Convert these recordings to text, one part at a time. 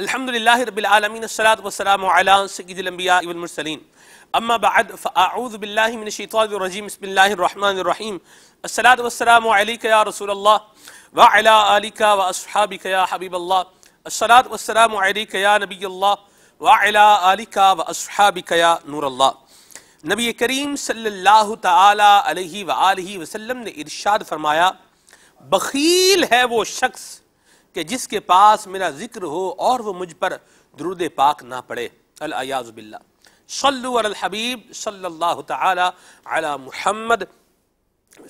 अल्हम्दुलिल्लाहि रब्बिल आलमीन अस्सलातु वस्सलामु अला सय्यिदिल अंबिया वल मुरसलीन अम्मा बअद फ़अऊज़ु बिल्लाहि मिनश शैतानिर रजीम बिस्मिल्लाहिर रहमानिर रहीम अस्सलातु वस्सलामु अलैका या रसूलल्लाह व अला आलिका व अस्हाबिका या हबीबल्लाह अस्सलातु वस्सलामु अलैका या नबियल्लाह व अला आलिका व अस्हाबिका या नूरल्लाह। नबी करीम सल्लल्लाहु तआला अलैहि व आलिहि वसल्लम ने इरशाद फरमाया, बखील है वो शख्स कि जिसके पास मेरा जिक्र हो और वो मुझ पर दुरूद पाक ना पढ़े। अल-अयाज़ु बिल्लाह। सल्लु अलल हबीब सल्लल्लाहु तआला अला मुहम्मद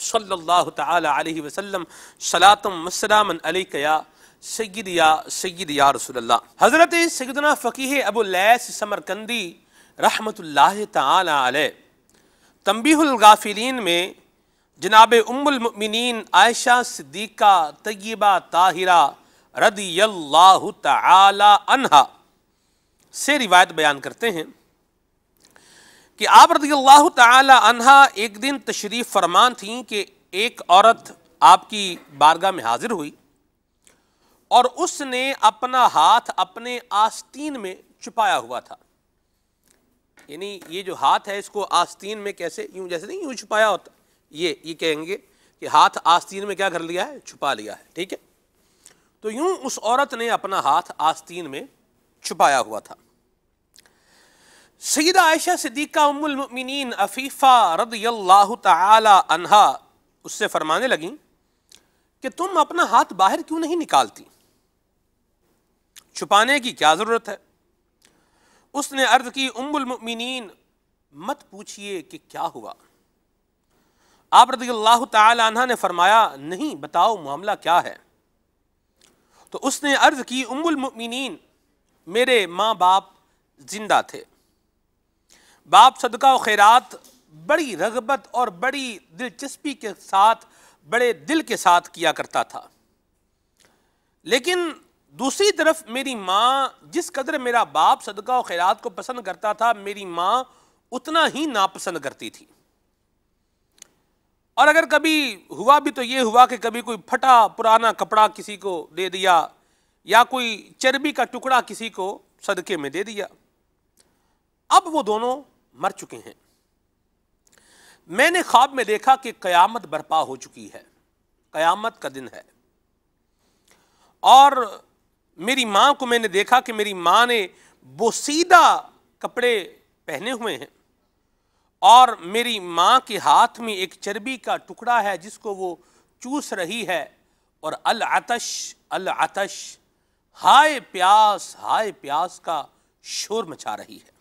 सल्लल्लाहु तआला अलैहि वसल्लम सलातम वस्सलामन अलैका या सय्यिदी या रसूलल्लाह। हज़रत सय्यदना फ़क़ीह अबू लैस समरकंदी रहमतुल्लाहि तआला अलैह तंबीहुल गाफिलीन में जनाब उम्मुल मुमिनीन आयशा सिद्दीक़ा तय्यबा ताहिरा रदियल्लाहु तआला अन्हा से रिवायत बयान करते हैं कि आप रदियल्लाहु तआला अन्हा एक दिन तशरीफ़ फरमान थीं कि एक औरत आपकी बारगाह में हाजिर हुई और उसने अपना हाथ अपने आस्तीन में छुपाया हुआ था। यानी ये जो हाथ है इसको आस्तीन में कैसे, यूं जैसे नहीं यूं छुपाया होता, ये कहेंगे कि हाथ आस्तीन में क्या कर लिया है, छुपा लिया है। ठीक है, तो यूं उस औरत ने अपना हाथ आस्तीन में छुपाया हुआ था। सय्यदा आयशा सिद्दीक़ा उम्मुल मुमिनीन अफीफ़ा रदियल्लाहु तआला अन्हा उससे फरमाने लगी कि तुम अपना हाथ बाहर क्यों नहीं निकालती, छुपाने की क्या ज़रूरत है। उसने अर्ज़ की, उम्मुल मुमिनीन मत पूछिए कि क्या हुआ। आप रज़ियल्लाहु तआला अन्हा ने फरमाया, नहीं बताओ मामला क्या है। तो उसने अर्ज़ की, उम्मुल मुमिनीन मेरे माँ बाप जिंदा थे, बाप सदका व खैरात बड़ी रग़बत और बड़ी दिलचस्पी के साथ, बड़े दिल के साथ किया करता था। लेकिन दूसरी तरफ मेरी माँ जिस कदर मेरा बाप सदका व खैरात को पसंद करता था, मेरी माँ उतना ही नापसंद करती थी। और अगर कभी हुआ भी तो ये हुआ कि कभी कोई फटा पुराना कपड़ा किसी को दे दिया या कोई चर्बी का टुकड़ा किसी को सदके में दे दिया। अब वो दोनों मर चुके हैं। मैंने ख्वाब में देखा कि क़यामत बर्पा हो चुकी है, क़यामत का दिन है। और मेरी माँ को मैंने देखा कि मेरी माँ ने बोसीदा कपड़े पहने हुए हैं और मेरी माँ के हाथ में एक चर्बी का टुकड़ा है जिसको वो चूस रही है और अल अतश हाय प्यास का शोर मचा रही है।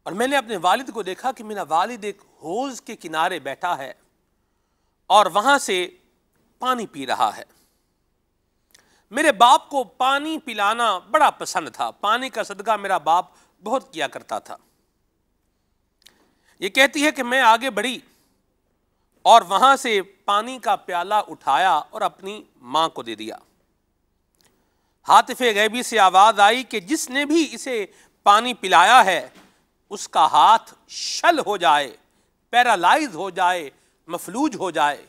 और मैंने अपने वालिद को देखा कि मेरा वालिद एक हौज के किनारे बैठा है और वहाँ से पानी पी रहा है। मेरे बाप को पानी पिलाना बड़ा पसंद था, पानी का सदका मेरा बाप बहुत किया करता था। ये कहती है कि मैं आगे बढ़ी और वहां से पानी का प्याला उठाया और अपनी मां को दे दिया। हातिफ़े गैबी से आवाज आई कि जिसने भी इसे पानी पिलाया है उसका हाथ शल हो जाए, पैरालाइज हो जाए, मफलूज हो जाए।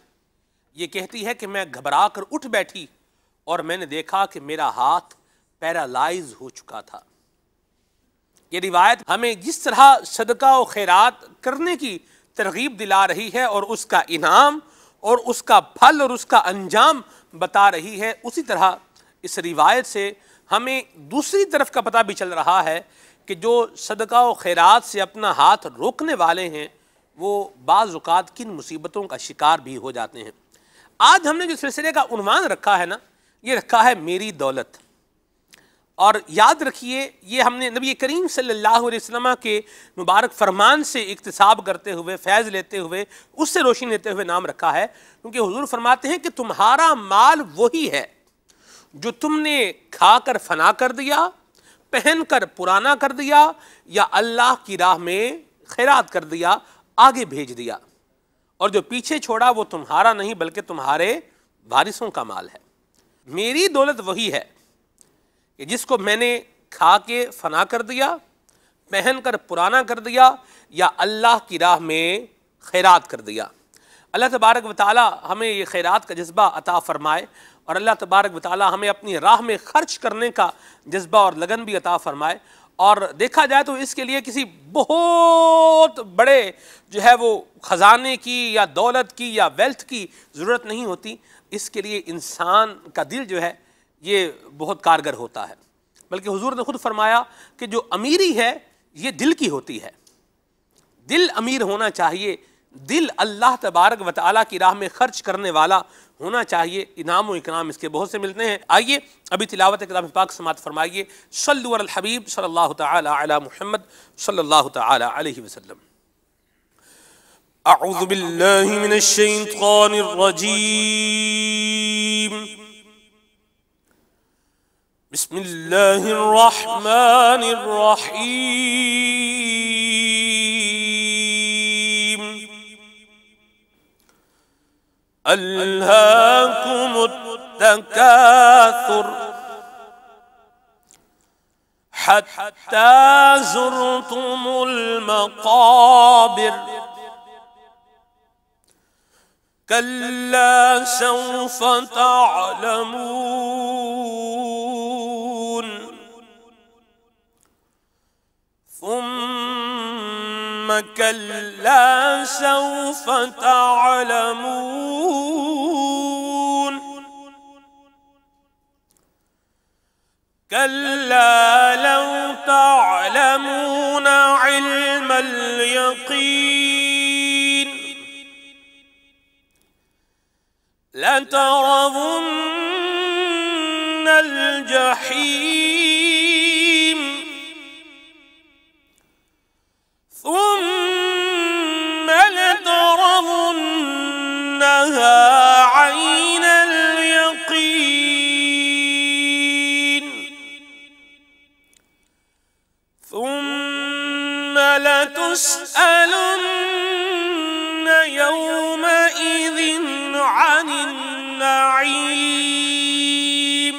ये कहती है कि मैं घबरा कर उठ बैठी और मैंने देखा कि मेरा हाथ पैरालाइज हो चुका था। ये रिवायत हमें जिस तरह सदका व खैरात करने की तरगीब दिला रही है और उसका इनाम और उसका फल और उसका अंजाम बता रही है, उसी तरह इस रिवायत से हमें दूसरी तरफ का पता भी चल रहा है कि जो सदका व खैरात से अपना हाथ रोकने वाले हैं वो बाज़ औक़ात किन मुसीबतों का शिकार भी हो जाते हैं। आज हमने जो सिलसिले का उन्वान रखा है ना, ये रखा है मेरी दौलत। और याद रखिए, ये हमने नबी करीम सल्लल्लाहु अलैहि वसल्लम के मुबारक फरमान से इक्तिसाब करते हुए, फैज़ लेते हुए, उससे रोशनी लेते हुए नाम रखा है। क्योंकि हुजूर फरमाते हैं कि तुम्हारा माल वही है जो तुमने खाकर फना कर दिया, पहन कर पुराना कर दिया या अल्लाह की राह में खैरात कर दिया, आगे भेज दिया। और जो पीछे छोड़ा वो तुम्हारा नहीं बल्कि तुम्हारे वारिसों का माल है। मेरी दौलत वही है कि जिसको मैंने खा के फना कर दिया, पहन कर पुराना कर दिया या अल्लाह की राह में खैरात कर दिया। अल्लाह तबारक व तआला हमें ये खैरात का जज्बा अता फरमाए और अल्लाह तबारक व तआला हमें अपनी राह में खर्च करने का जज्बा और लगन भी अता फरमाए। और देखा जाए तो इसके लिए किसी बहुत बड़े जो है वो ख़जाने की या दौलत की या वेल्थ की ज़रूरत नहीं होती। इसके लिए इंसान का दिल जो है ये बहुत कारगर होता है। बल्कि हुजूर ने खुद फरमाया कि जो अमीरी है ये दिल की होती है, दिल अमीर होना चाहिए, दिल अल्लाह तबारक व तआला की राह में खर्च करने वाला होना चाहिए। इनाम व इकराम इसके बहुत से मिलते हैं। आइए अभी तिलावत कलाम पाक समात फरमाइए। सल्लु अलल हबीब सल्लल्लाहु तआला अला मुहम्मद सल्लल्लाहु तआला अलैहि वसल्लम। अऊज़ु बिल्लाहि मिनश शैतानिर रजीम। बिस्मिल्लाहिर रहमानिर रहीम। अल्हाकुमुत तकासुर हत्ता ज़ुरतुमुल मक़ाबिर कल्ला सौफ तअलमून सुम्मा कल्ला सौफ तअलमून कल्ला लौ तअलमून इल्मल यक़ीन लतरवुन्नल जहीम सुम्मा लतरवुन्नहा ऐनल यक़ीन सुम्मा लतुस्अलुन्न यौमइज़िन अनिन नईम।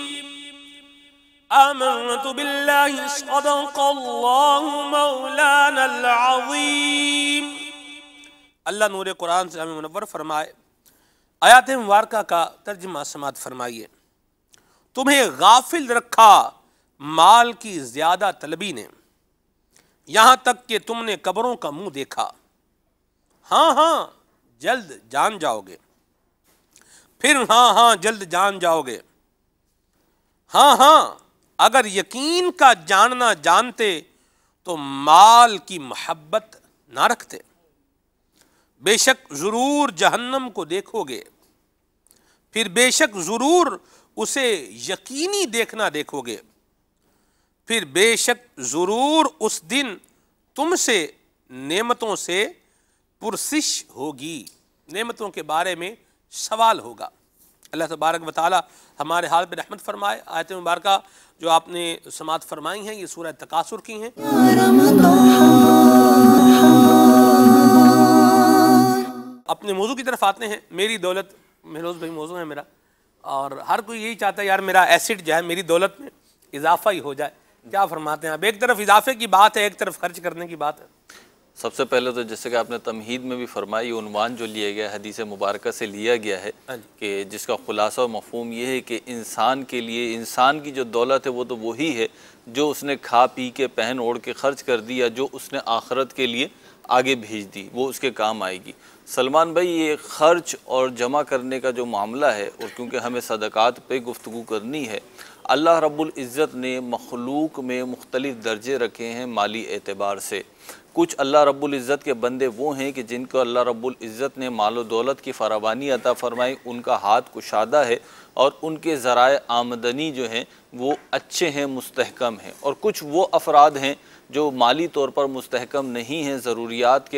आमनतु बिल्लाहि सदक़ल्लाहु मौलानल अज़ीम। अल्लाह नूर कुरान से हमें मुनव्वर फरमाए। आयात मुबारका का तर्जुमा समात फरमाइए। तुम्हें गाफिल रखा माल की ज़्यादा तलबी ने, यहाँ तक कि तुमने कब्रों का मुंह देखा। हाँ हाँ जल्द जान जाओगे, फिर हाँ हाँ जल्द जान जाओगे। हाँ हाँ अगर यकीन का जानना जानते तो माल की मोहब्बत ना रखते। बेशक ज़रूर जहन्नम को देखोगे, फिर बेशक ज़रूर उसे यकीनी देखना देखोगे, फिर बेशक ज़रूर उस दिन तुमसे नेमतों से पुरसिश होगी, नेमतों के बारे में सवाल होगा। अल्लाह तबारक व तआला हमारे हाल पे रहमत फरमाए। आयत मुबारका जो आपने समात फरमाई हैं ये सूरह तकासुर की हैं। अपने मौजू की तरफ आते हैं। मेरी दौलत, महरोज भाई मौजू है मेरा, और हर कोई यही चाहता है यार मेरा एसिड जो है मेरी दौलत में इजाफा ही हो जाए। क्या फरमाते हैं आप? एक तरफ इजाफे की बात है, एक तरफ खर्च करने की बात है। सबसे पहले तो जैसे कि आपने तमहीद में भी फरमाई, उन्वान जो लिया गया हदीस मुबारक से लिया गया है कि जिसका खुलासा और मफहूम ये है कि इंसान के लिए, इंसान की जो दौलत है वो तो वही है जो उसने खा पी के पहन ओढ़ के खर्च कर दी, या जो उसने आखिरत के लिए आगे भेज दी, वो उसके काम आएगी। सलमान भाई, ये खर्च और जमा करने का जो मामला है, और क्योंकि हमें सदक़ात पे गुफ्तगू करनी है, अल्लाह रब्बुल इज़्ज़त ने मखलूक में मुख्तलिफ़ दर्जे रखे हैं माली एतबार से। कुछ अल्लाह रब्बुल इज़्ज़त के बंदे वो हैं कि जिनको अल्लाह रब्बुल इज़्ज़त ने मालो दौलत की फरावानी अता फ़रमाई, उनका हाथ कुशादा है और उनके ज़राए आमदनी जो हैं वो अच्छे हैं, मुस्तहकम हैं। और कुछ वो अफराद हैं जो माली तौर पर मुस्तहकम नहीं हैं, ज़रूरियात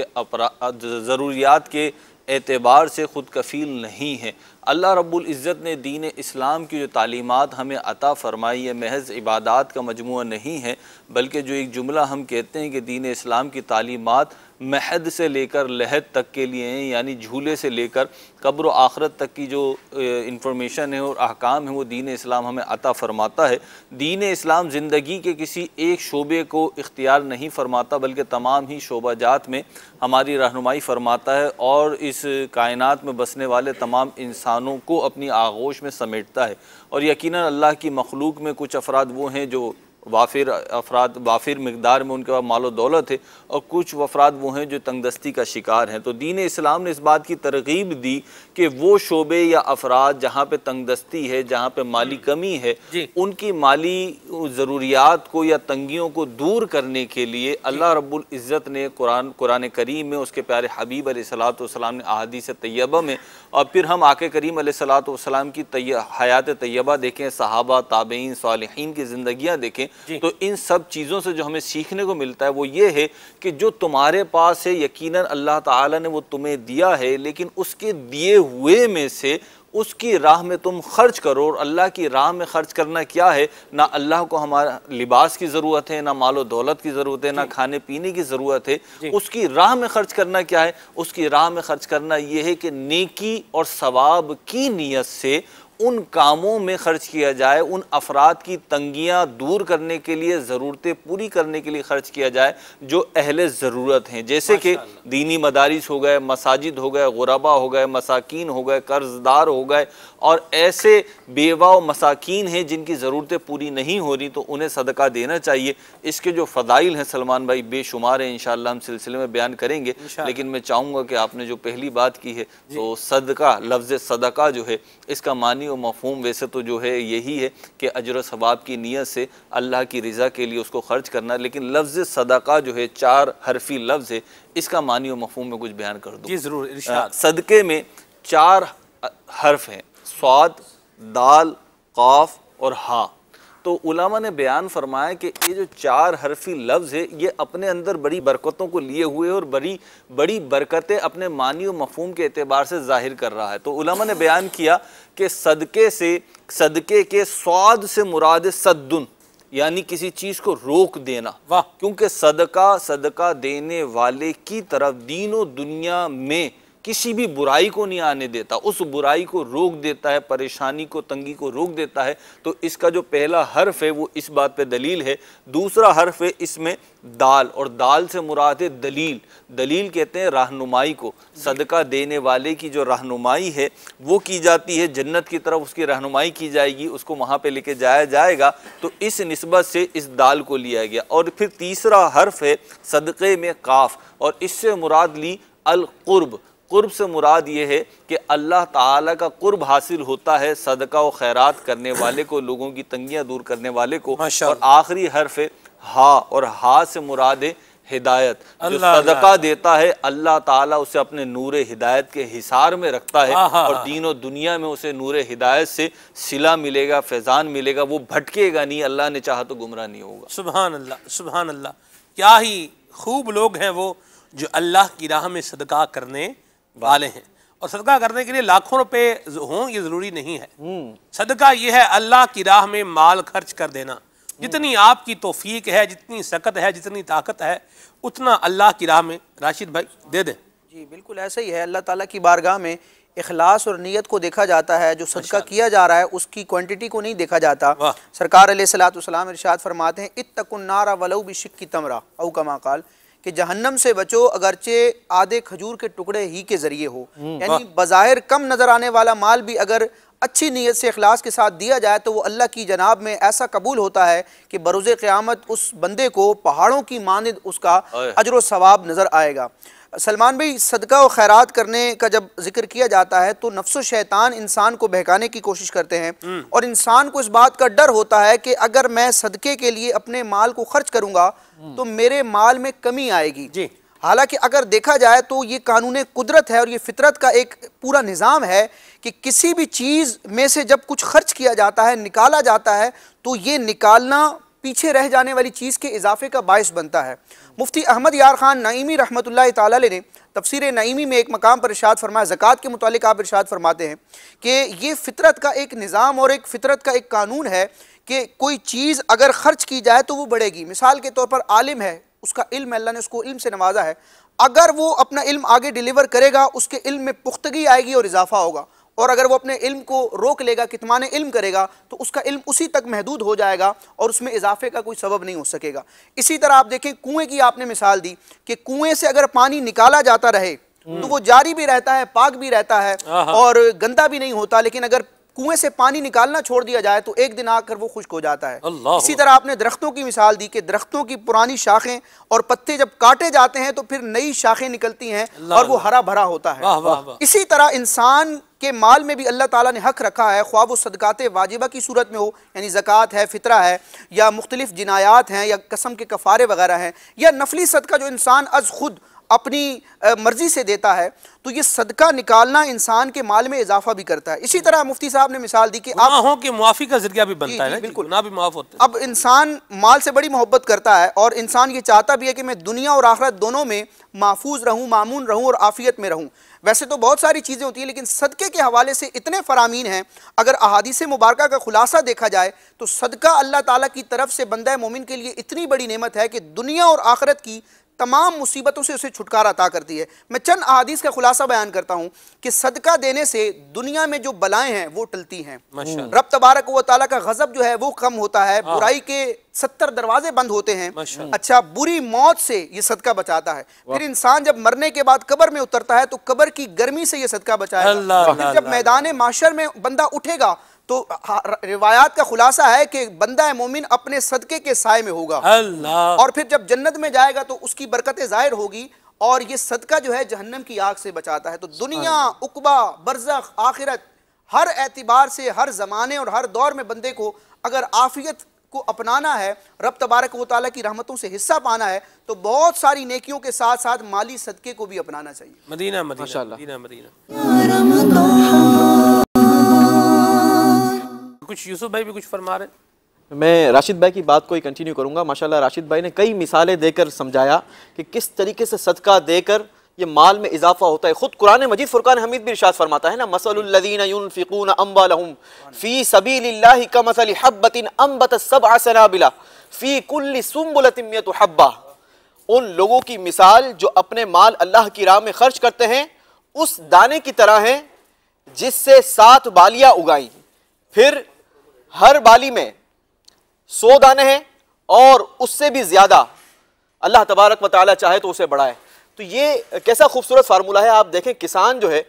के एतबार से ख़ुद कफ़ील नहीं है। अल्लाह रब्बुल इज़्ज़त ने दीन इस्लाम की जो तालीमात हमें अता फ़रमाई है महज़ इबादात का मजमुआ नहीं है, बल्कि जो एक जुमला हम कहते हैं कि दीन इस्लाम की तालीमात महद से लेकर लहद तक के लिए हैं, यानी झूले से लेकर कब्र आखरत तक की जो इंफॉर्मेशन है और अहकाम है वो दीन इस्लाम हमें अता फ़रमाता है। दीन इस्लाम ज़िंदगी के किसी एक शोबे को इख्तियार नहीं फ़रमाता, बल्कि तमाम ही शोबाजात में हमारी रहनुमाई फ़रमाता है, और इस कायनात में बसने वाले तमाम इंसान इंसानों को अपनी आगोश में समेटता है। और यकीनन अल्लाह की मखलूक में कुछ अफराद वो हैं जो वाफिर मिकदार में उनके पास मालो दौलत है, और कुछ अफराद वो हैं जो तंगदस्ती का शिकार हैं। तो दीन इस्लाम ने इस बात की तरगीब दी कि वो शोबे या अफराद जहाँ पे तंगदस्ती है, जहाँ पे माली कमी है, उनकी माली ज़रूरियात को या तंगियों को दूर करने के लिए अल्लाह रब्बुल इज़्ज़त ने कुरान करीम में, उसके प्यारे हबीब अलैहिस्सलाम ने अहादीस तैयबा में, और फिर हम आके करीम अलैहिस्सलाम की हयात तैयबा देखें, सहाबा, ताबईन, सालिहीन की ज़िंदगियाँ देखें, तो इन सब चीज़ों से जो हमें सीखने को मिलता है वो ये है कि जो तुम्हारे पास है यकीनन अल्लाह ताला ने वो तुम्हें दिया है, लेकिन उसके दिए हुए में से उसकी राह में तुम खर्च करो। और अल्लाह की राह में खर्च करना क्या है? ना अल्लाह को हमारा लिबास की ज़रूरत है, ना मालो दौलत की ज़रूरत है, ना खाने पीने की ज़रूरत है। उसकी राह में खर्च करना क्या है? उसकी राह में खर्च करना ये है कि नेकी और सवाब की नीयत से उन कामों में खर्च किया जाए, उन अफराद की तंगियाँ दूर करने के लिए, ज़रूरतें पूरी करने के लिए खर्च किया जाए जो अहले ज़रूरत हैं, जैसे कि दीनी मदारिस हो गए, मसाजिद हो गए, गुरबा हो गए, मसाकीन हो गए, कर्जदार हो गए, और ऐसे बेवा व मसाकीन हैं जिनकी ज़रूरतें पूरी नहीं हो रही, तो उन्हें सदका देना चाहिए। इसके जो फ़दाइल हैं सलमान भाई बेशुमार हैं, इंशाअल्लाह हम सिलसिले में बयान करेंगे, लेकिन मैं चाहूँगा कि आपने जो पहली बात की है तो सदका, लफ्ज़ सदका जो है इसका मानी और मफ़हूम वैसे तो जो है यही है कि अजर सवाब की नीयत से अल्लाह की रज़ा के लिए उसको खर्च करना, लेकिन लफ्ज़ सदका जो है 4 हरफी लफ्ज़ है, इसका मानी और मफ़हूम में कुछ बयान कर दूँ। जी ज़रूर इरशाद। सदक़े में 4 हर्फ हैं, स्वाद, दाल, काफ और हा। तो उलमा ने बयान फरमाया कि ये जो 4 हरफी लफ्ज़ है ये अपने अंदर बड़ी बरकतों को लिए हुए और बड़ी बरकतें अपने मानी और मफ़हूम के एतबार से ज़ाहिर कर रहा है। तो उलमा ने बयान किया कि सदक़े के स्वाद से मुराद सद्दुन, यानी किसी चीज़ को रोक देना। वाह! क्योंकि सदका देने वाले की तरफ दीनों दुनिया में किसी भी बुराई को नहीं आने देता, उस बुराई को रोक देता है, परेशानी को, तंगी को रोक देता है। तो इसका जो पहला हर्फ है वो इस बात पे दलील है। दूसरा हर्फ है इसमें दाल, और दाल से मुराद है दलील। दलील कहते हैं रहनुमाई को। सदका देने वाले की जो रहनुमाई है वो की जाती है, जन्नत की तरफ उसकी रहनुमाई की जाएगी, उसको वहाँ पे लेके जाया जाएगा। तो इस निस्बत से इस दाल को लिया गया। और फिर तीसरा हर्फ है सदक़े में काफ, और इससे मुराद ली अल कुर्ब। कुर्ब से मुराद ये है कि अल्लाह ताला का कुर्ब हासिल होता है सदका व खैरात करने वाले को, लोगों की तंगियाँ दूर करने वाले को। और आखिरी हर्फ है हा, और हा से मुराद है हिदायत। जो सदका देता है अल्लाह ताला उसे अपने नूर हिदायत के हिसार में रखता है, और दीनों दुनिया में उसे नूर हिदायत से सिला मिलेगा, फैज़ान मिलेगा, वो भटकेगा नहीं, अल्लाह ने चाहा तो गुमराह नहीं होगा। सुभान अल्लाह, सुभान अल्लाह। क्या ही खूब लोग हैं वो जो अल्लाह की राह में सदका करने वाले हैं। और सदका करने के लिए लाखों रुपए हों ये ज़रूरी नहीं है। सदका ये है अल्लाह की राह में माल खर्च कर देना। जितनी आपकी तौफीक है, जितनी सकत है, जितनी ताकत है, उतना अल्लाह की राह में राशिद भाई दे दें। जी बिल्कुल ऐसा ही है। अल्लाह ताला की बारगाह में इखलास और नीयत को देखा जाता है। जो सदका किया जा रहा है उसकी क्वांटिटी को नहीं देखा जाता। सरकार अलैहिस्सलातु वस्सलाम इरशाद फरमाते हैं इत्तकुन नारा वलौ बिशिक्की तमरा औ कमा क़ाल, कि जहन्नम से बचो अगरचे आधे खजूर के टुकड़े ही के जरिए हो। यानी बज़ाहिर कम नज़र आने वाला माल भी अगर अच्छी नीयत से इखलास के साथ दिया जाए तो वो अल्लाह की जनाब में ऐसा कबूल होता है कि बरोज़े क़यामत उस बंदे को पहाड़ों की मानिंद उसका अजर व सवाब नज़र आएगा। सलमान भाई, सदका और खैरात करने का जब जिक्र किया जाता है तो नफ्स व शैतान इंसान को बहकाने की कोशिश करते हैं, और इंसान को इस बात का डर होता है कि अगर मैं सदके के लिए अपने माल को खर्च करूंगा तो मेरे माल में कमी आएगी। जी, हालांकि अगर देखा जाए तो ये कानून कुदरत है और ये फितरत का एक पूरा निज़ाम है कि किसी भी चीज़ में से जब कुछ खर्च किया जाता है, निकाला जाता है, तो ये निकालना पीछे रह जाने वाली चीज़ के इजाफे का बायस बनता है। मुफ्ती अहमद यार खान नईमी रहमतुल्लाह ताला अलैह ने तफसीर नईमी में एक मकाम पर इरशाद फरमाया, ज़कात के मुतालिक आप इरशाद फरमाते हैं कि ये फितरत का एक निज़ाम और एक फितरत का एक कानून है कि कोई चीज़ अगर खर्च की जाए तो वो बढ़ेगी। मिसाल के तौर पर आलिम है, उसका इल्म, अल्लाह ने उसको इल्म से नवाजा है, अगर वो अपना इल्म आगे डिलीवर करेगा उसके इल्म में पुख्तगी आएगी और इजाफा होगा। और अगर वो अपने इल्म को रोक लेगा, कितमान इल्म करेगा, तो उसका इल्म उसी तक महदूद हो जाएगा और उसमें इजाफे का कोई सबब नहीं हो सकेगा। इसी तरह आप देखें, कुएं की आपने मिसाल दी कि कुएं से अगर पानी निकाला जाता रहे तो वो जारी भी रहता है, पाक भी रहता है और गंदा भी नहीं होता। लेकिन अगर कुएं से पानी निकालना छोड़ दिया जाए तो एक दिन आकर वो खुश्क हो जाता है। इसी तरह आपने दरख्तों की मिसाल दी कि दरख्तों की पुरानी शाखें और पत्ते जब काटे जाते हैं तो फिर नई शाखें निकलती हैं और वो हरा भरा होता है। इसी तरह इंसान के माल में भी अल्लाह ताला ने हक रखा है, ख्वाब वो सदकाते वाजिबा की सूरत में हो, यानी ज़कात है, फितरा है, या मुख्तलिफ जिनायात हैं, या कसम के कफ़ारे वगैरह हैं, या नफली सदका जो इंसान अज खुद अपनी मर्जी से देता है, तो ये सदका निकालना इंसान के माल में इजाफा भी करता है। इसी तरह मुफ्ती साहब ने मिसाल दी कि आप की मुआफी का जरिया भी बनता है, बिल्कुल गुनाह भी माफ होते हैं। अब इंसान माल से बड़ी मोहब्बत करता है और इंसान ये चाहता भी है कि मैं दुनिया और आखिरत दोनों में महफूज रहूं, मामून रहूं और आफियत में रहूं। वैसे तो बहुत सारी चीज़ें होती हैं, लेकिन सदक़े के हवाले से इतने फ़रामीन हैं। अगर अहादीस मुबारका का खुलासा देखा जाए तो सदका अल्लाह ताला की तरफ से बंदा मोमिन के लिए इतनी बड़ी नेमत है कि दुनिया और आखिरत की तमाम मुसीबतों से उसे छुटकारा अता करती है। मैं चंद अहादीस का खुलासा बयान करता हूँ कि सदका देने से दुनिया में जो बलाएं हैं वो टलती हैं। रब तबारक व तआला का गज़ब जो है वो कम होता है, बुराई के 70 दरवाजे बंद होते हैं। अच्छा, बुरी मौत से ये सदका बचाता है। फिर इंसान जब मरने के बाद कब्र में उतरता है तो कब्र की गर्मी से ये सदका बचाएगा। फिर जब मैदान माशर में बंदा उठेगा तो रिवायात का खुलासा है कि बंदा मोमिन अपने सदके के साए में होगा। और फिर जब जन्नत में जाएगा तो उसकी बरकतें जाहिर होगी। और ये सदका जो है जहन्नम की आग से बचाता है। तो दुनिया, उक़बा, बरज़ख, आखिरत, हर एतबार से, हर ज़माने और हर दौर में बंदे को अगर आफियत को अपनाना है, रब तबारक व तआला की रहमतों से हिस्सा पाना है, तो बहुत सारी नेकियों के साथ साथ माली सदके को भी अपनाना चाहिए। मदीना मदीना मदीना मदीना। कुछ यूसुफ भाई भी कुछ फरमा रहे। मैं राशिद भाई की बात को ही कंटिन्यू करूंगा। माशाल्लाह राशिद भाई ने कई मिसालें देकर समझाया कि किस तरीके से सदका देकर ये माल में इजाफा होता है। खुद कुरान मजीद फुरकान हमीद भी इरशाद फरमाता है ना, मसलुल लज़ीना युनफ़िक़ूना अम्वालहुम फ़ी सबीलिल्लाहि कमसलि हब्बतिन अम्बतत सबअ सनाबिला फ़ी कुल्लि सुम्बुलतिन मिअतु हब्बा। उन लोगों की मिसाल जो अपने माल अल्लाह की राह में खर्च करते हैं उस दाने की तरह है जिससे 7 बालियां उगाई, फिर हर बाली में 100 दाने हैं और उससे भी ज्यादा अल्लाह तबारक व तआला चाहे तो उसे बढ़ाए। तो ये कैसा खूबसूरत फार्मूला है। आप देखें, किसान जो है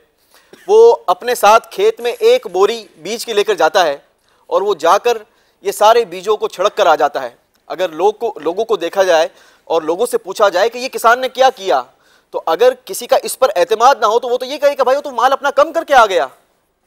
वो अपने साथ खेत में एक बोरी बीज के लेकर जाता है और वो जाकर ये सारे बीजों को छिड़क कर आ जाता है। अगर लोगों को देखा जाए और लोगों से पूछा जाए कि ये किसान ने क्या किया, तो अगर किसी का इस पर एतमाद ना हो तो वो तो ये कहेगा भाई वो तो माल अपना कम करके आ गया।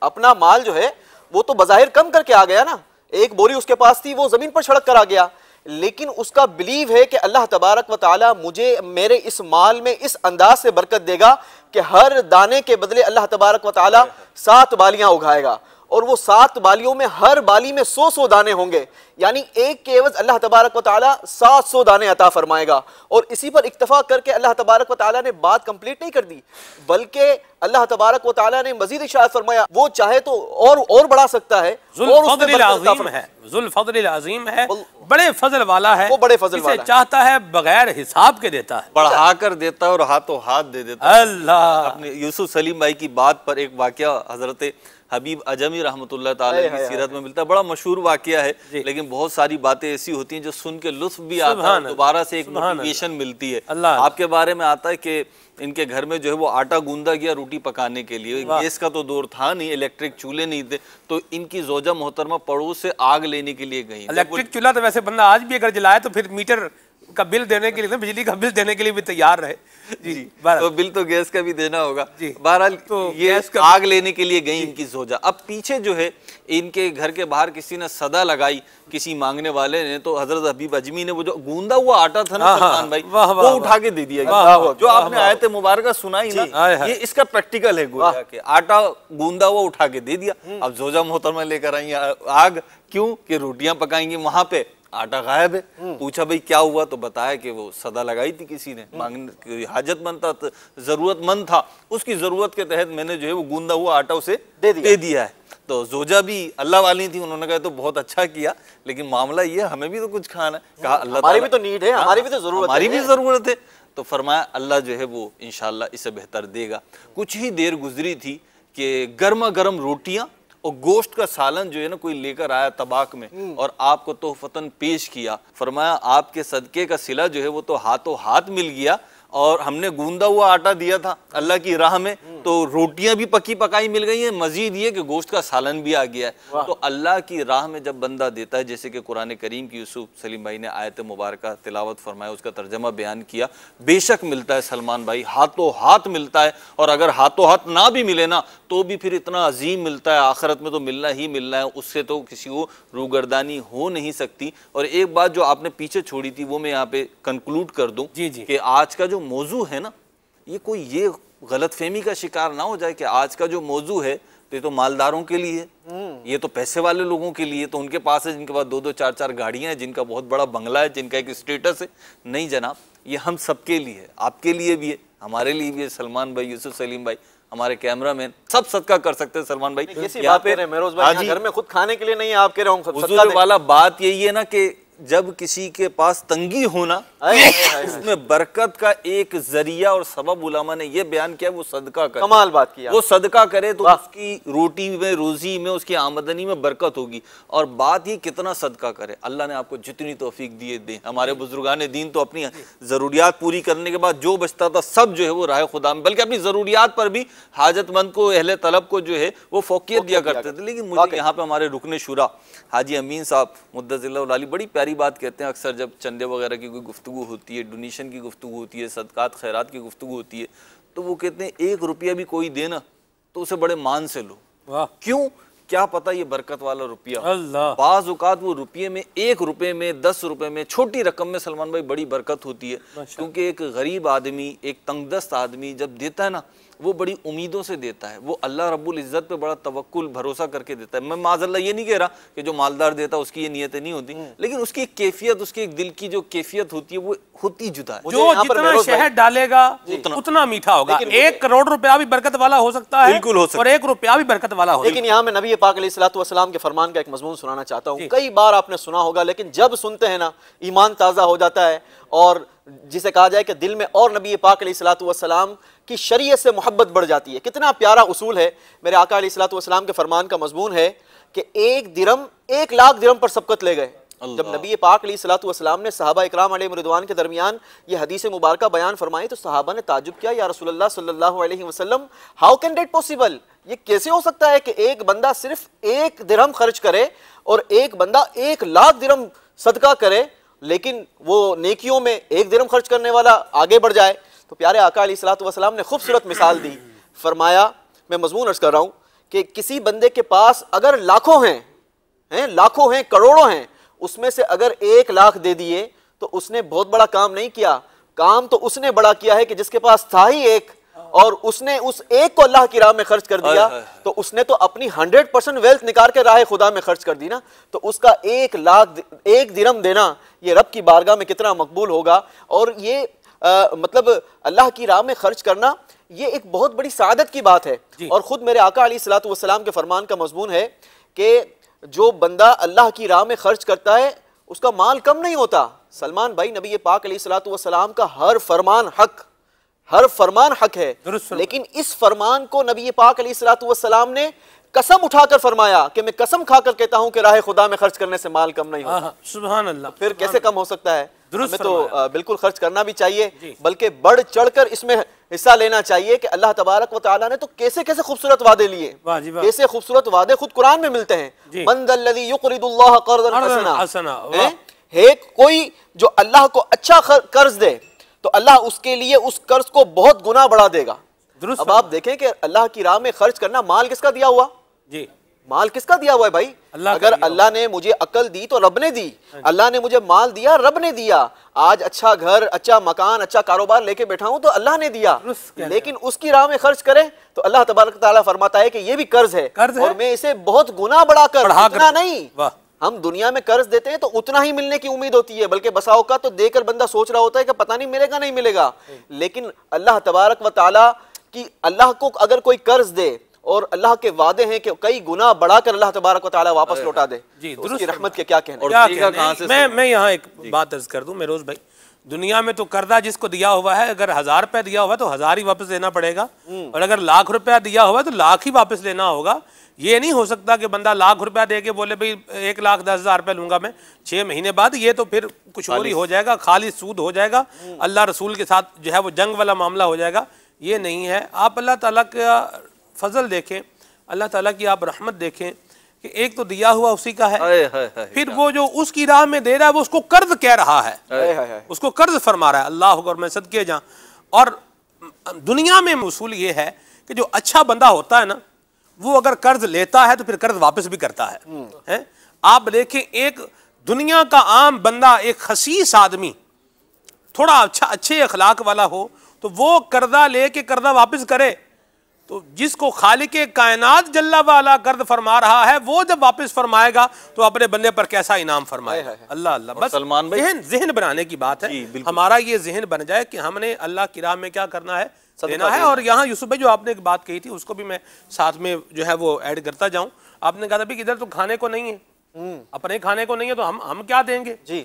अपना माल जो है वो तो बज़ाहिर कम करके आ गया ना, एक बोरी उसके पास थी वो जमीन पर छिड़क कर आ गया, लेकिन उसका बिलीव है कि अल्लाह तबारक व तआला मुझे मेरे इस माल में इस अंदाज से बरकत देगा कि हर दाने के बदले अल्लाह तबारक व तआला 7 बालियां उगाएगा और वो 7 बालियों में हर बाली में 100 दाने होंगे, यानी एक के एवज अल्लाह तबारक व तआला 700 दाने अता फरमाएगा। और इसी पर इक्तफा करके अल्लाह तबारक व तआला ने बात कंप्लीट नहीं कर दी, बल्कि अल्लाह तबारक व तआला ने मजीद इरशाद फरमाया वो चाहे तो और बढ़ा सकता है। ज़ुल फ़ज़्ल अज़ीम है, बड़े फजल वाला है, वो बड़े फजल वाला चाहता है बगैर हिसाब के देता है, बढ़ा कर देता है और हाथों हाथ दे देता है। अल्लाह। अपने यूसुफ सलीम भाई की बात पर एक वाकया हजरत हबीब अजमी रहमतुल्लाह ताला की सीरत में मिलता है, बड़ा मशहूर वाकया है, लेकिन बहुत सारी बातें ऐसी होती हैं जो सुन के लुत्फ भी आता है, दोबारा से एक मोटिवेशन मिलती है। आपके बारे में आता है कि इनके घर में जो है वो आटा गूंदा गया रोटी पकाने के लिए, गैस का तो दौर था नहीं, इलेक्ट्रिक चूल्हे नहीं थे, तो इनकी जोजा मोहतरमा पड़ोस से आग लेने के लिए गई। इलेक्ट्रिक चूल्हा तो वैसे बंदा आज भी अगर जलाए तो फिर मीटर का बिल देने के लिए, बिजली का बिल देने के लिए भी तैयार रहे जी। तो बिल तो गैस का भी देना होगा। बहरहाल तो ये आग लेने के लिए गई इनकी जोजा। अब पीछे जो है इनके घर के बाहर किसी ने सदा लगाई, किसी मांगने वाले ने, तो हजरत हबीब अजमी ने वो जो गूंदा हुआ आटा था ना सलमान भाई, वो उठा के दे दिया। जो आपने आयत मुबारका सुनाई ना, ये इसका प्रैक्टिकल है, गोया के आटा गूंदा हुआ उठा के दे दिया। अब जोजा मोहतरमा लेकर आई आग, क्यों कि रोटियां पकाएंगी, वहां पे आटा गायब है। पूछा भाई क्या हुआ, तो बताया कि वो सदा लगाई थी किसी ने, मांगने हाजतमंद था, जरूरतमंद था, उसकी जरूरत के तहत मैंने जो है वो गूंदा हुआ आटा उसे दे दिया है। तो जोजा भी अल्लाह वाली थी, उन्होंने कहा तो बहुत अच्छा किया, लेकिन मामला ये हमें भी तो कुछ खाना है। कहा अल्लाह हमारी भी तो नीड है, हमारी भी तो जरूरत, हमारी भी जरूरत है। तो फरमाया अल्लाह जो है वो इंशाअल्लाह इसे बेहतर देगा। कुछ ही देर गुजरी थी कि गर्मा गर्म रोटियां और गोश्त का सालन जो है ना कोई लेकर आया तबाक में और आपको तोहफतन पेश किया। फरमाया आपके सदके का सिला जो है वो तो हाथों हाथ मिल गया और हमने गूंदा हुआ आटा दिया था अल्लाह की राह में, तो रोटियां भी पकी पकाई मिल गई हैं, मजीद ये कि गोश्त का सालन भी आ गया है। तो अल्लाह की राह में जब बंदा देता है, जैसे कि कुरान करीम की यूसुफ सलीम भाई ने आयत मुबारक तिलावत फरमाया, उसका तर्जमा बयान किया, बेशक मिलता है सलमान भाई, हाथों हाथ मिलता है। और अगर हाथों हाथ ना भी मिले ना तो भी फिर इतना अजीम मिलता है, आखिरत में तो मिलना ही मिलना है, उससे तो किसी को रूगर्दानी हो नहीं सकती। और एक बात जो आपने पीछे छोड़ी थी वो मैं यहाँ पे कंक्लूड कर दूं कि आज का जो मौजू है ना, ये कोई ये गलत फहमी का शिकार ना हो जाए कि आज का जो मौजू है तो ये तो मालदारों के लिए, ये तो पैसे वाले लोगों के लिए, तो उनके पास है जिनके पास 2-2 4-4 गाड़ियां हैं, जिनका बहुत बड़ा बंगला है, जिनका एक स्टेटस है। नहीं जनाब, ये हम सबके लिए है, आपके लिए भी है, हमारे लिए भी है। सलमान भाई, यूसुफ सलीम भाई, हमारे कैमरामैन, सब सदका कर सकते हैं। सलमान भाई यहाँ पे मेहरोज भाई घर में खुद खाने के लिए नहीं है, आप कह रहे हो हुजूर वाला बात यही है ना कि जब किसी के पास तंगी होना उसमें बरकत का एक जरिया और सबब उलमा ने यह बयान किया, वो सदका करे। कमाल बात किया, वो सदका करे तो उसकी रोटी में, रोजी में, उसकी आमदनी में बरकत होगी। और बात ही कितना सदका करे, अल्लाह ने आपको जितनी तौफीक दिए दे। हमारे बुजुर्गान दीन तो अपनी जरूरियात पूरी करने के बाद जो बचता था सब जो है वो राह खुदा में, बल्कि अपनी जरूरियात पर भी हाजतमंद को, अहले तलब को जो है वो फोकियत दिया करते थे। लेकिन मुझे यहाँ पे हमारे रुकने शुरा हाजी अमीन साहब मुद्दज़िल्लाहु अली बड़ी प्यारी बात कहते हैं। अक्सर जब चंदे वगैरह की कोई गुफ्तगू होती है, डोनेशन की गुफ्तगू होती है, सदकात खैरात की गुफ्तगू होती है, तो वो कहते हैं 1 रुपया भी कोई देना तो उसे बड़े मान से लो। क्यों? क्या पता ये बरकत वाला रुपया, बाज़ औक़ात वो रुपये में, 1 रुपये में, 10 रुपये में, छोटी रकम में सलमान भाई बड़ी बरकत होती है। क्योंकि एक गरीब आदमी, एक तंगदस्त आदमी जब देता है ना, वो बड़ी उम्मीदों से देता है, वो अल्लाह रब्बुल इज़्ज़त पे बड़ा तवक्कुल, भरोसा करके देता है। मैं माज़अल्लाह ये नहीं कह रहा कि जो मालदार देता है उसकी ये नीयतें नहीं होती, लेकिन उसकी एक कैफियत, उसके एक दिल की जो कैफियत होती है वो होती जुदा है। जो जितना शहद डालेगा उतना मीठा होगा। 1 करोड़ रुपया भी बरकत वाला हो सकता है, बिल्कुल हो सकता है, और 1 रुपया भी बरकत वाला हो। लेकिन यहाँ मैं नबी पाक अलैहिस्सलातु वस्सलाम के फरमान का एक मजमून सुनाना चाहता हूँ। कई बार आपने सुना होगा, लेकिन जब सुनते हैं ना ईमान ताज़ा हो जाता है, और जिसे कहा जाए कि दिल में और नबी पाक अलैहिस्सलातु वस्सलाम की शरीयत से मोहब्बत बढ़ जाती है। कितना प्यारा उसूल है। मेरे आका अलैहिस्सलातु वस्सलाम के फरमान का मजमून है कि 1 दिरहम 1 लाख दिरहम पर सबकत ले गए। जब नबी पाक अलैहिस्सलातु वस्सलाम ने सहाबा इकराम अलैहिम रिदवान के दरमियान ये हदीस मुबारक बयान फरमाई, तो सहाबा ने ताज्जुब किया, या रसूलुल्लाह सल्लल्लाहु अलैहि वसल्लम, हाउ कैन दैट पॉसिबल, ये कैसे हो सकता है कि एक बंदा सिर्फ 1 दिरहम खर्च करे और एक बंदा 1 लाख दिरहम सदका करे, लेकिन वो नेकियों में 1 दिरहम खर्च करने वाला आगे बढ़ जाए। तो प्यारे आका अलैहिस्सलातु वस्सलाम ने खूबसूरत मिसाल दी। फरमाया, मैं मजमून अर्ज कर रहा हूँ, कि किसी बंदे के पास अगर लाखों हैं, करोड़ों हैं, उसमें से अगर 1 लाख दे दिए तो उसने बहुत बड़ा काम नहीं किया। काम तो उसने बड़ा किया है कि जिसके पास था ही 1 और उसने उस 1 को अल्लाह की राह में खर्च कर दिया, तो उसने तो अपनी 100% वेल्थ निकाल के राह खुदा में खर्च कर दी ना। तो उसका 1 लाख 1 दिरहम देना ये रब की बारगाह में कितना मकबूल होगा। और ये मतलब अल्लाह की राह में खर्च करना ये एक बहुत बड़ी सादत की बात है। और खुद मेरे आका अलैहिस्सलातु वस्सलाम के फरमान का मजमून है कि जो बंदा अल्लाह की राह में खर्च करता है उसका माल कम नहीं होता। सलमान भाई, नबी पाक अलैहिस्सलातु वस्सलाम का हर फरमान हक है, लेकिन इस फरमान को नबी पाक अलैहिस्सलातु वस्सलाम ने कसम उठाकर फरमाया कि मैं कसम खाकर कहता हूं कि राह खुदा में खर्च करने से माल कम नहीं होता। सुभान अल्लाह। फिर कैसे कम हो सकता है? हमें तो बिल्कुल खर्च करना भी चाहिए, बल्कि बढ़ चढ़कर इसमें हिस्सा लेना चाहिए कि अल्लाह तबारक व तआला ने तो कैसे कैसे खूबसूरत वादे लिए, कैसे खूबसूरत वादे खुद कुरान में मिलते हैं। मन दल्लज़ी युक़रिदुल्लाह क़र्ज़न हसना, है कोई जो अल्लाह को अच्छा कर्ज दे तो अल्लाह उसके लिए उस कर्ज को बहुत गुना बढ़ा देगा। अब आप देखें कि अल्लाह की राह में खर्च करना, माल किसका दिया हुआ? माल किसका दिया हुआ है भाई? अगर अल्लाह ने मुझे अकल दी तो रब ने दी, अल्लाह ने मुझे माल दिया रब ने दिया। आज अच्छा घर, अच्छा मकान, अच्छा कारोबार लेके बैठा हूं तो अल्लाह ने दिया, लेकिन उसकी राह में खर्च करें तो अल्लाह तबारक तआला फरमाता है कि ये भी कर्ज है और मैं इसे बहुत गुना बढ़ाकर, उतना नहीं। हम दुनिया में कर्ज देते हैं तो उतना ही मिलने की उम्मीद होती है, बल्कि बसाओ का तो देकर बंदा सोच रहा होता है कि पता नहीं मिलेगा नहीं मिलेगा। लेकिन अल्लाह तबारक व तआला की, अल्लाह को अगर कोई कर्ज दे और अल्लाह के वादे हैं कि कई गुना बढ़ाकर अल्लाह तबारक व तआला वापस लौटा दे, तो उसकी रहमत के क्या कहने। मैं यहाँ एक बात अर्ज कर दूं मेरोज भाई, दुनिया में तो कर्जा जिसको दिया हुआ है, अगर 1000 रुपया दिया हुआ तो 1000 ही वापस देना पड़ेगा, और अगर 1,00,000 रुपया दिया हुआ तो 1,00,000 ही वापस लेना होगा, ये नहीं हो सकता कि बंदा लाख रुपया दे के बोले भाई 1,10,000 रुपये लूंगा मैं 6 महीने बाद, ये तो फिर कुछ और ही हो जाएगा, खाली सूद हो जाएगा, अल्लाह रसूल के साथ जो है वो जंग वाला मामला हो जाएगा। ये नहीं है। आप अल्लाह ताला का फजल देखें, अल्लाह ताला की आप रहमत देखें कि एक तो दिया हुआ उसी का है, फिर वो जो उसकी राह में दे रहा है वो उसको कर्ज कह रहा है, उसको कर्ज फरमा रहा है। अल्लाह अकबर, मैं सदके जाऊं। और दुनिया में उसूल ये है कि जो अच्छा बंदा होता है ना, वो अगर कर्ज लेता है तो फिर कर्ज वापस भी करता है। आप देखें, एक दुनिया का आम बंदा, एक खसीस आदमी, थोड़ा अच्छे अखलाक वाला हो तो वो कर्जा लेके कर्जा वापस करे, तो जिसको खालिके कायनात जल्ला वाला कर्ज फरमा रहा है वो जब वापस फरमाएगा तो अपने बंदे पर कैसा इनाम फरमाएगा। अल्लाह अल्लाह। बस सलमान भाई, जहन बनाने की बात है, हमारा ये जहन बन जाए कि हमने अल्लाह की राह में क्या करना है, देना है। और यहाँ यूसुफ भाई जो आपने एक बात कही थी उसको भी मैं साथ में जो है वो ऐड करता जाऊं। आपने कहा था कि इधर तो खाने को नहीं है, अपने खाने को नहीं है तो हम क्या देंगे जी।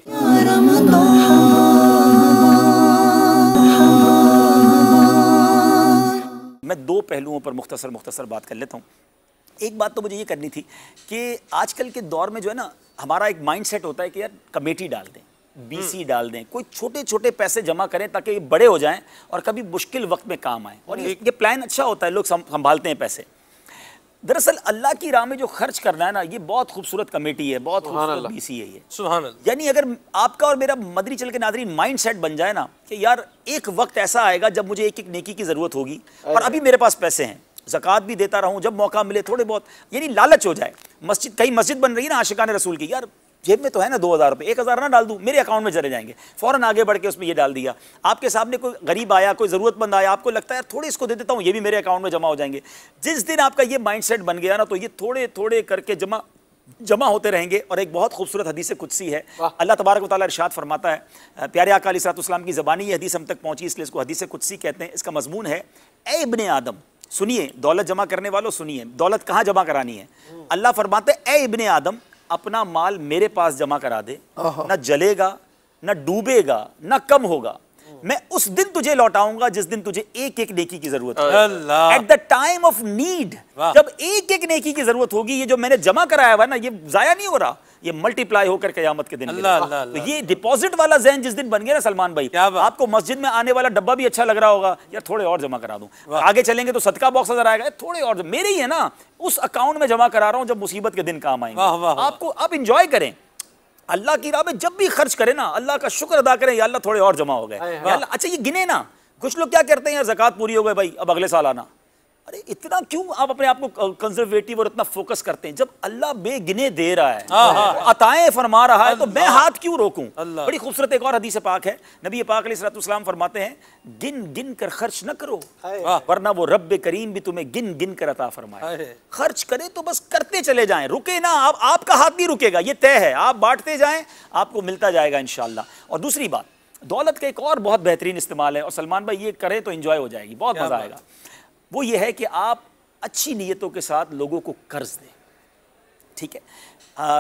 मैं दो पहलुओं पर मुख्तसर बात कर लेता हूँ। एक बात तो मुझे ये करनी थी कि आजकल के दौर में जो है ना, हमारा एक माइंडसेट होता है कि यार कमेटी डाल दें, बीसी डाल दें, कोई छोटे छोटे पैसे जमा करें ताकि ये बड़े हो जाएं और कभी मुश्किल वक्त में काम आए। और ये प्लान अच्छा होता है, लोग संभालते हैं पैसे। दरअसल अल्लाह की राह में जो खर्च करना है ना, ये बहुत खूबसूरत कमेटी है, बहुत खूबसूरत बीसी है ये। सुभान अल्लाह। यानी अगर आपका और मेरा मदरी चल के नाज़रीन माइंड सेट बन जाए ना कि यार एक वक्त ऐसा आएगा जब मुझे एक एक नेकी की ज़रूरत होगी और अभी मेरे पास पैसे हैं, ज़कात भी देता रहूँ, जब मौका मिले थोड़े बहुत, यानी लालच हो जाए। मस्जिद, कहीं मस्जिद बन रही है ना आशिकान रसूल की, यार जेब में तो है ना 2,000 रुपये, 1,000 ना डाल दूँ, मेरे अकाउंट में चले जाएंगे, फ़ौरन आगे बढ़ के उसमें ये डाल दिया। आपके सामने कोई गरीब आया, कोई ज़रूरतमंद आया, आपको लगता है यार थोड़े इसको दे देता हूँ, ये भी मेरे अकाउंट में जमा हो जाएंगे। जिस दिन आपका ये माइंडसेट बन गया ना, तो ये थोड़े थोड़े करके जमा होते रहेंगे। और एक बहुत खूबसूरत हदीस कुदसी है, अल्लाह तबारक व तआला इरशाद फरमाता है, प्यारे आका अलैहिस्सलाम की ज़बानी ये हदीस हम तक पहुँची इसलिए इसको हदीस कुदसी कहते हैं। इसका मजमून है, ए इब्ने आदम, सुनिए दौलत जमा करने वालों सुनिए, दौलत कहाँ जमा करानी है। अल्लाह फरमाते हैं, ए इब्ने आदम, अपना माल मेरे पास जमा करा दे, ना जलेगा, ना डूबेगा, ना कम होगा। मैं उस दिन तुझे लौटाऊंगा जिस दिन तुझे एक एक नेकी की जरूरत है। At the time of need, जब एक एक नेकी की जरूरत होगी, ये जो मैंने जमा कराया हुआ है ना, ये जाया नहीं हो रहा, ये मल्टीप्लाई होकर क़यामत के दिन। तो ये डिपॉजिट वाला ज़हन जिस दिन बन गया ना सलमान भाई, आपको मस्जिद में आने वाला डब्बा भी अच्छा लग रहा होगा, यार थोड़े और जमा करा दूं, आगे चलेंगे तो सदका बॉक्स नजर आएगा, थोड़े और मेरे ही है ना, उस अकाउंट में जमा करा रहा हूं जब मुसीबत के दिन काम आएंगे। आपको अब इंजॉय करें, अल्लाह की राह में जब भी खर्च करें ना, अल्लाह का शुक्र अदा करें, या अल्लाह थोड़े और जमा हो गए। अच्छा ये गिने ना, कुछ लोग क्या करते हैं, यार ज़कात पूरी हो गई भाई, अब अगले साल आना। अरे इतना क्यों आप अपने आप को कंजर्वेटिव और इतना फोकस करते हैं? जब अल्लाह बेगिने दे रहा है, अताएं फरमा रहा है, तो मैं हाथ क्यों रोकूं? बड़ी खूबसूरत एक और हदीस पाक है, नबी पाक अलैहिस्सलाम फरमाते हैं, गिन गिन कर खर्च न करो वरना वो रब्बे करीम भी तुम्हें गिन गिन कर अता फरमाए। खर्च करे तो बस करते चले जाएं, रुके ना, आपका हाथ नहीं रुकेगा, ये तय है, आप बांटते जाएं, आपको मिलता जाएगा इंशाअल्लाह। और दूसरी बात, दौलत का एक और बहुत बेहतरीन इस्तेमाल है, और सलमान भाई ये करें तो इंजॉय हो जाएगी, बहुत मजा आएगा। वो ये है कि आप अच्छी नीयतों के साथ लोगों को कर्ज दें। ठीक है,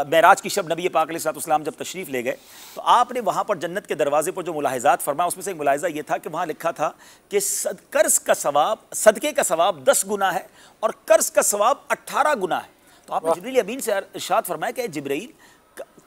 मेराज की शब नबी पाक अलैहिस्सलाम जब तशरीफ़ ले गए तो आपने वहाँ पर जन्नत के दरवाजे पर जो मुलाहिज़ात फरमाया, उसमें से एक मुलाहिज़ा ये था कि वहाँ लिखा था कि कर्ज़ का सवाब, सदक़े का सवाब 10 गुना है और कर्ज़ का सवाब 18 गुना है। तो आपने जिब्रील अमीन से इरशाद फरमाया कि जिब्रील,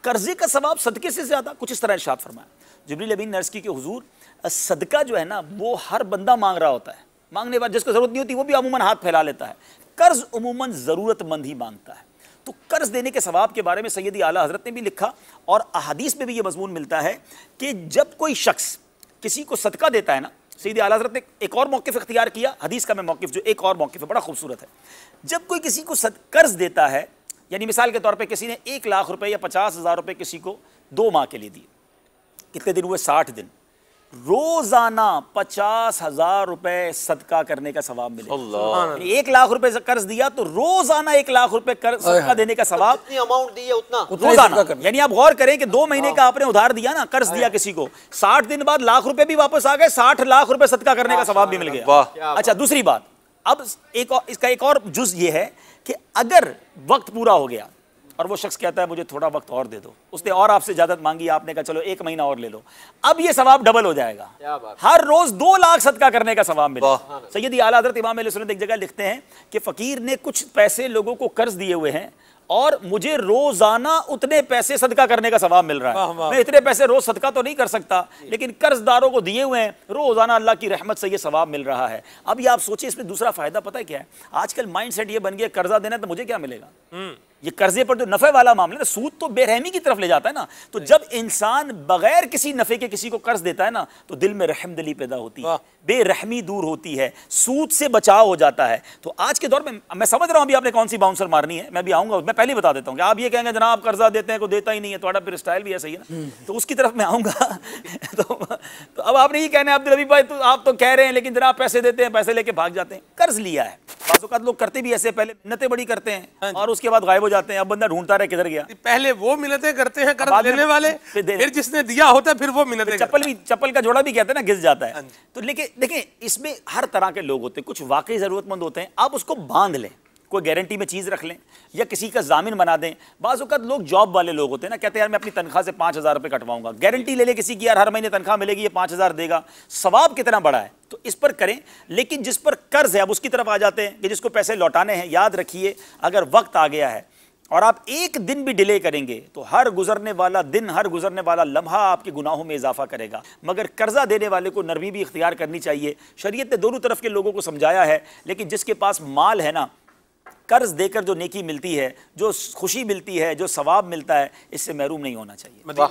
कर्ज़े का सवाब सदक़े से ज़्यादा, कुछ इस तरह इरशाद फरमाया। जिब्रील अमीन ने अर्ज़ की कि हुज़ूर, सदका जो है ना वो हर बंदा मांग रहा होता है, मांगने बाद जिसको ज़रूरत नहीं होती वो भी अमूमन हाथ फैला लेता है, कर्ज़ अमूमन ज़रूरतमंद ही मांगता है। तो कर्ज़ देने के सवाब के बारे में सैयदी आला हज़रत ने भी लिखा, और अहादीस में भी ये मज़मून मिलता है कि जब कोई शख्स किसी को सदका देता है ना, सैयदी आला हज़रत ने एक और मौक़िफ़ इख्तियार किया, हदीस का मैं मौक़िफ़ जो एक और मौक़िफ़ है बड़ा खूबसूरत है। जब कोई किसी को कर्ज़ देता है, यानी मिसाल के तौर पर किसी ने 1 लाख रुपये या 50,000 रुपये किसी को 2 माह के लिए दिए, कितने दिन हुए? 60 दिन, रोजाना 50,000 रुपए सदका करने का सवाब मिलेगा। 1 लाख रुपए कर्ज दिया तो रोजाना 1 लाख रुपए सदका देने का सवाब, जितनी अमाउंट दी है उतना रोजाना। यानी आप गौर करें कि 2 महीने का आपने उधार दिया ना, कर्ज दिया किसी को, 60 दिन बाद लाख रुपए भी वापस आ गए, 60 लाख रुपए सदका करने का सवाब भी मिल गया। अच्छा दूसरी बात, अब इसका एक और जुज ये है कि अगर वक्त पूरा हो गया, और वो शख्स कहता है मुझे थोड़ा वक्त और दे दो, उसने और आपसे इजाजत मांगी, आपने कहा चलो 1 महीना और ले लो, अब ये सवाब डबल हो जाएगा। हर रोज 2 लाख सदका करने का सवाब मिलेगा। सैयदी आला हज़रत इमाम अहले सुन्नत एक जगह लिखते हैं कि फकीर ने कुछ पैसे लोगों को कर्ज दिए हुए हैं और मुझे रोजाना उतने पैसे सदका करने का सवाब मिल रहा है। मैं इतने पैसे रोज सदका तो नहीं कर सकता, लेकिन कर्जदारों को दिए हुए हैं, रोजाना अल्लाह की रहमत से ये सवाब मिल रहा है। अब ये आप सोचिए, इसमें दूसरा फायदा पता है क्या है? आजकल माइंड सेट ये बन गया कर्जा देना तो मुझे क्या मिलेगा। ये कर्जे पर जो नफे वाला मामला है, सूद तो बेरहमी की तरफ ले जाता है ना। तो जब इंसान बगैर किसी नफे के किसी को कर्ज देता है ना, तो दिल में रहमदिली पैदा होती है, बेरहमी दूर होती है, सूद से बचाव हो जाता है। तो आज के दौर में मैं समझ रहा हूं अभी आपने कौन सी बाउंसर मारनी है, मैं भी आऊंगा। मैं पहले ही बता देता हूं कि आप ये कहेंगे जनाब कर्जा देते हैं को देता ही नहीं है, थोड़ा फिर स्टाइल भी ऐसा ही है ना, तो उसकी तरफ मैं आऊंगा। तो अब आपने ये कहना है अब्दुल हबीब भाई तो आप तो कह रहे हैं लेकिन जनाब पैसे देते हैं, पैसे लेके भाग जाते हैं। कर्ज लिया है, बाज़ औक़ात लोग करते भी ऐसे, पहले मिन्नतें बड़ी करते हैं और उसके बाद गायब हो जाते हैं। अब बंदा ढूंढता रहे किधर गया। पहले वो मिन्नतें करते हैं कर्ज लेने वाले, फिर जिसने दिया होता है फिर वो मिन्नतें। चप्पल का जोड़ा भी कहते हैं ना, घिस जाता है। तो लेकिन देखें इसमें हर तरह के लोग होते हैं, कुछ वाकई जरूरतमंद होते हैं, आप उसको बांध लें, कोई गारंटी में चीज़ रख लें या किसी का जामिन बना दें। बाज़ औक़ात लोग जॉब वाले लोग होते हैं ना, कहते हैं यार मैं अपनी तनख्वाह से 5,000 रुपये कटवाऊंगा, गारंटी ले ले किसी की, यार हर महीने तनख्वाह मिलेगी, ये 5,000 देगा। सवाब कितना बड़ा है, तो इस पर करें। लेकिन जिस पर कर्ज है अब उसकी तरफ आ जाते हैं कि जिसको पैसे लौटाने हैं। याद रखिए अगर वक्त आ गया है और आप एक दिन भी डिले करेंगे तो हर गुजरने वाला दिन, हर गुजरने वाला लम्हा आपके गुनाहों में इजाफा करेगा। मगर कर्जा देने वाले को नरमी भी इख्तियार करनी चाहिए। शरीयत ने दोनों तरफ के लोगों को समझाया है, लेकिन जिसके पास माल है ना, कर्ज देकर जो नेकी मिलती है, जो खुशी मिलती है, जो सवाब मिलता है, इससे महरूम नहीं होना चाहिए। मदीना